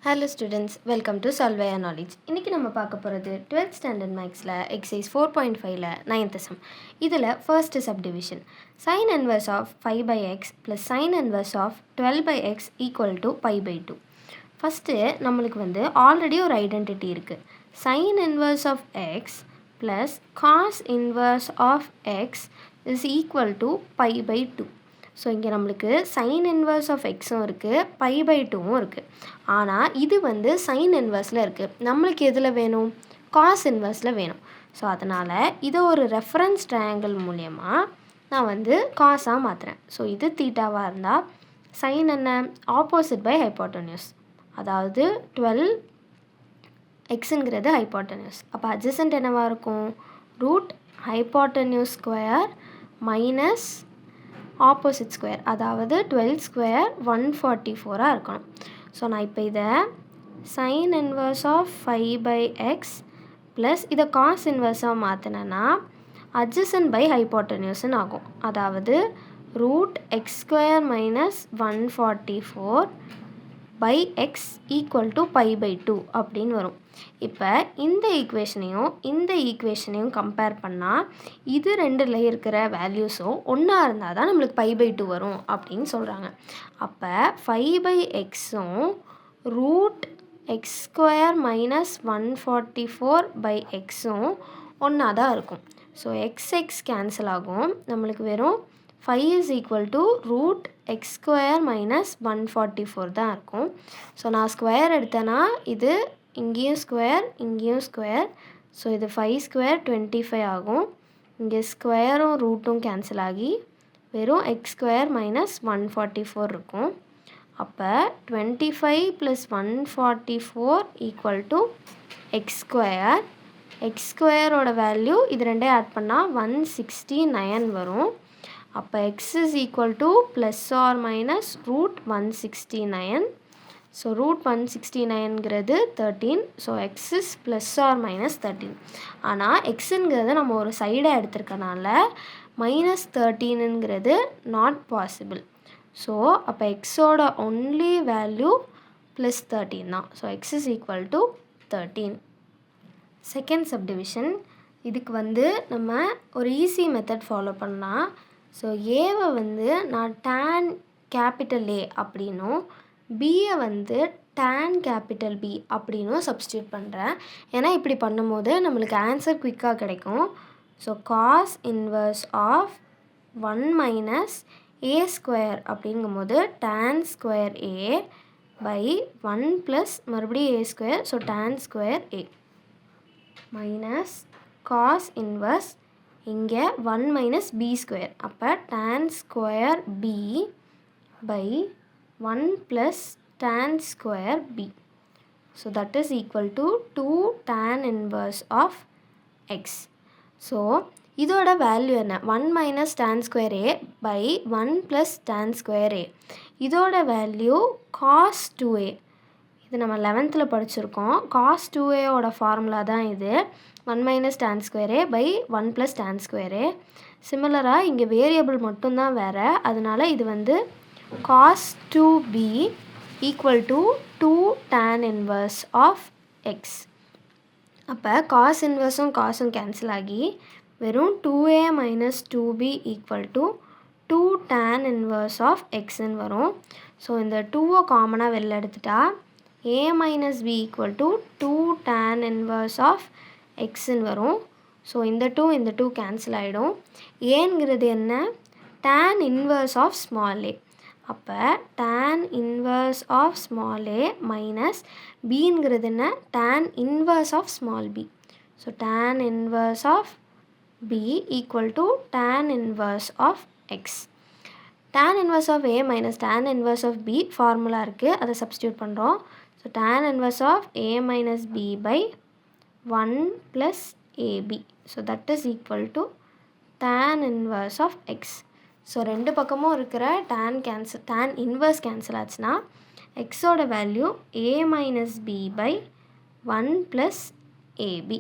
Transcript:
Hello students, welcome to Solvaya Knowledge. இன்றைக்கி நம்ம பார்க்க போகிறது 12th ஸ்டாண்டர்ட் மேக்ஸில் எக்ஸைஸ் 4.5ல 9th சம். இதில் first subdivision sin inverse of 5 by x plus sin inverse of 12 by x equal to pi by 2. First நம்மளுக்கு already ஒரு identity இருக்குது. sin inverse of x plus cos inverse of x is equal to pi by 2. So இங்கே நம்மளுக்கு sign inverse of எக்ஸும் இருக்குது, by by டூவும் இருக்குது. ஆனால் இது சைன் இன்வர்ஸில் இருக்குது, நம்மளுக்கு எதில் வேணும்? காஸ் இன்வர்ஸில் வேணும். ஸோ அதனால் இதை ஒரு ரெஃபரன்ஸ் ட்ரையாங்கிள் மூலயமா நான் காஸாக மாற்றுறேன். ஸோ இது தீட்டாவாக இருந்தால் சைன் என்ன? ஆப்போசிட் பை ஹைப்போட்டன்யூஸ், அதாவது 12 எக்ஸுங்கிறது ஹைப்போட்டன்யூஸ். அப்போ அட்ஜசன்ட் என்னவாக இருக்கும்? Root hypotenuse square minus opposite square, அதாவது 12 ஸ்கொயர் 144 இருக்கணும். ஸோ நான் இப்போ இதை sine inverse of 5 by x plus இதை காஸ் இன்வர்ஸாக மாற்றினேன்னா அட்ஜசன்ட் பை ஹைப்போட்டன்யூஸ்ன்னு ஆகும். அதாவது root x square minus 144 by x equal to pi by 2 அப்படின்னு வரும். இப்போ இந்த ஈக்குவேஷனையும் கம்பேர் பண்ணால் இது ரெண்டில் இருக்கிற வேல்யூஸும் ஒன்றா இருந்தால் தான் நம்மளுக்கு பை பை 2 வரும் அப்படின்னு சொல்கிறாங்க. அப்போ 5 பை எக்ஸும் root x square minus 144 by எக்ஸும் ஒன்றா தான் இருக்கும். ஸோ எக்ஸ் கேன்சல் ஆகும், நம்மளுக்கு வெறும் 5 is equal to root x square minus 144 தான் இருக்கும். ஸோ நான் ஸ்கொயர் எடுத்தேன்னா இது இங்கேயும் ஸ்கொயர் இங்கேயும் ஸ்கொயர், ஸோ இது 5 ஸ்கொயர் 25 ஆகும். இங்கே ஸ்கொயரும் ரூட்டும் கேன்சல் ஆகி வெறும் எக்ஸ் ஸ்கொயர் மைனஸ் 144 இருக்கும். அப்போ 25 plus 144 equal to x square. X ஸ்கொயரோட வேல்யூ இது ரெண்டே ஆட் பண்ணால் 169 வரும். அப்போ x is equal to plus or minus root 169. So root 169ங்கிறது 13. So x is plus or minus 13. ஆனால் எக்ஸுங்கிறத நம்ம ஒரு சைடாக எடுத்துருக்கனால மைனஸ் 13ங்கிறது நாட் பாசிபிள். ஸோ அப்போ எக்ஸோட ஒன்லி வேல்யூ ப்ளஸ் 13 தான். So x is equal to 13. Second subdivision, இதுக்கு நம்ம ஒரு ஈஸி மெத்தட் ஃபாலோ பண்ணலாம். ஸோ ஏவை நான் tan கேபிட்டல் ஏ அப்படின்னும் பியை tan கேபிட்டல் பி அப்படின்னும் சப்ஸ்டியூட் பண்ணுறேன். ஏன்னா இப்படி பண்ணும்போது நம்மளுக்கு ஆன்சர் குயிக்காக கிடைக்கும். So cos inverse of 1 minus A square அப்படிங்கும்போது tan square A by 1 plus மறுபடியும் ஏ square, so tan square a minus cos inverse இங்கே 1 மைனஸ் பி ஸ்கொயர், அப்போ tan square b by 1 plus tan square b. So that is equal to 2 tan inverse of x. So இதோட value என்ன? 1 minus tan square A by 1 plus tan square a. இதோட value cos 2a. இது நம்ம 11th படிச்சிருக்கோம். Cos 2aயோட formula தான் இது, 1 minus tan square A by 1 plus tan square a. சிமிலராக இங்கே வேரியபிள் மட்டும்தான் வேறு, அதனால் இது cos 2b equal to 2 tan inverse of x. அப்போ காஸ் இன்வர்ஸும் காசும் கேன்சல் ஆகி வெறும் 2a minus 2b equal to 2 tan inverse of எக்ஸ்ன்னு வரும். ஸோ இந்த 2 காமனாக வெளில எடுத்துட்டா a minus b equal to 2 tan inverse of xன்னு வரும். ஸோ இந்த 2 கேன்சல் ஆகிடும். ஏங்கிறது என்ன? tan inverse of small a. அப்போ tan inverse of small a minus bங்கிறது என்ன? tan inverse of small b. So tan inverse of b equal to tan inverse of x. tan inverse of a minus tan inverse of b formula இருக்குது, அதை substitute பண்ணுறோம். So tan inverse of a minus b by 1 plus ab. So that is equal to tan inverse of x. So ரெண்டு பக்கமும் இருக்கிற tan inverse cancel ஆச்சுன்னா x ஓட value a minus b by 1 plus ab.